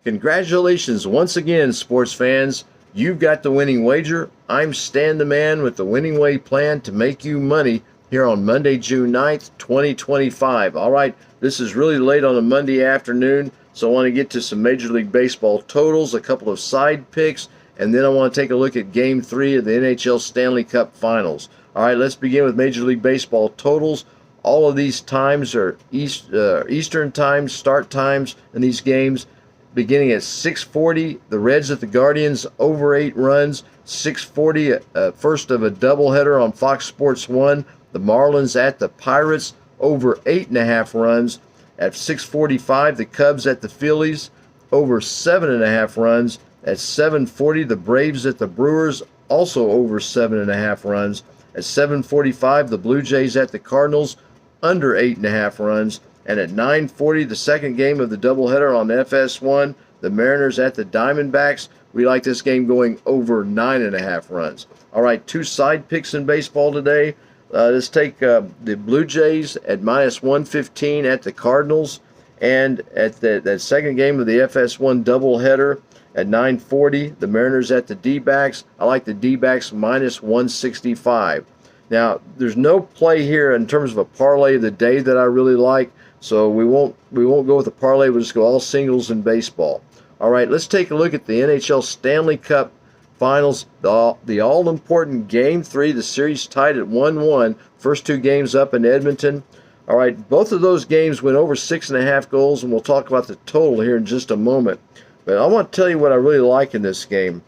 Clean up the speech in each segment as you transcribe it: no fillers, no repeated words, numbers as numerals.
Congratulations once again, sports fans. You've got the winning wager. I'm Stan the Man with the Winning Way plan to make you money here on Monday, June 9th, 2025. All right, this is really late on a Monday afternoon, so I want to get to some Major League Baseball totals, a couple of side picks, and then I want to take a look at Game 3 of the NHL Stanley Cup Finals. All right, let's begin with Major League Baseball totals. All of these times are Eastern times, start times in these games. Beginning at 6:40, the Reds at the Guardians, over 8 runs. 6:40, first of a doubleheader on Fox Sports 1. The Marlins at the Pirates, over 8.5 runs. At 6:45, the Cubs at the Phillies, over 7.5 runs. At 7:40, the Braves at the Brewers, also over 7.5 runs. At 7:45, the Blue Jays at the Cardinals, under 8.5 runs. And at 9:40, the second game of the doubleheader on FS1, the Mariners at the Diamondbacks. We like this game going over 9.5 runs. All right, 2 side picks in baseball today. Let's take the Blue Jays at -115 at the Cardinals. And at that second game of the FS1 doubleheader at 9:40, the Mariners at the D-backs. I like the D-backs -165. Now, there's no play here in terms of a parlay of the day that I really like. So we won't go with a parlay. We'll just go all singles in baseball. All right, let's take a look at the NHL Stanley Cup Finals. The all-important Game 3, the series tied at 1-1. First 2 games up in Edmonton. All right, both of those games went over 6.5 goals, and we'll talk about the total here in just a moment. But I want to tell you what I really like in this game,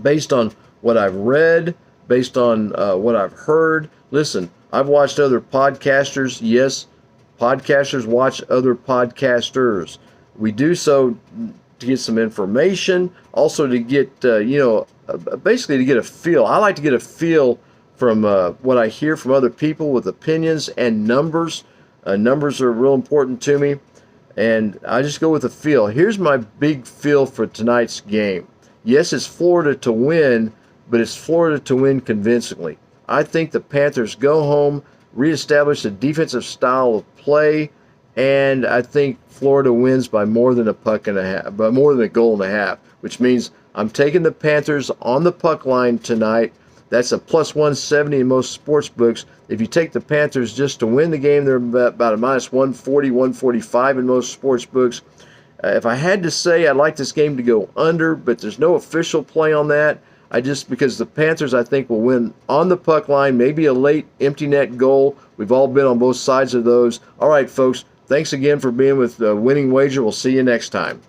based on what I've read, based on what I've heard. Listen, I've watched other podcasters. Yes, podcasters watch other podcasters. We do so to get some information, also to get, basically to get a feel. I like to get a feel from what I hear from other people with opinions and numbers. Numbers are real important to me, and I just go with a feel. Here's my big feel for tonight's game. Yes, it's Florida to win, but it's Florida to win convincingly. I think the Panthers go home, reestablish a defensive style of play, and I think Florida wins by more than a goal and a half, which means I'm taking the Panthers on the puck line tonight. That's a +170 in most sports books. If you take the Panthers just to win the game, they're about a -140, 145 in most sports books. If I had to say, I'd like this game to go under, but there's no official play on that. Because the Panthers, I think, will win on the puck line, maybe a late empty net goal. We've all been on both sides of those. All right, folks, thanks again for being with Winning Wager. We'll see you next time.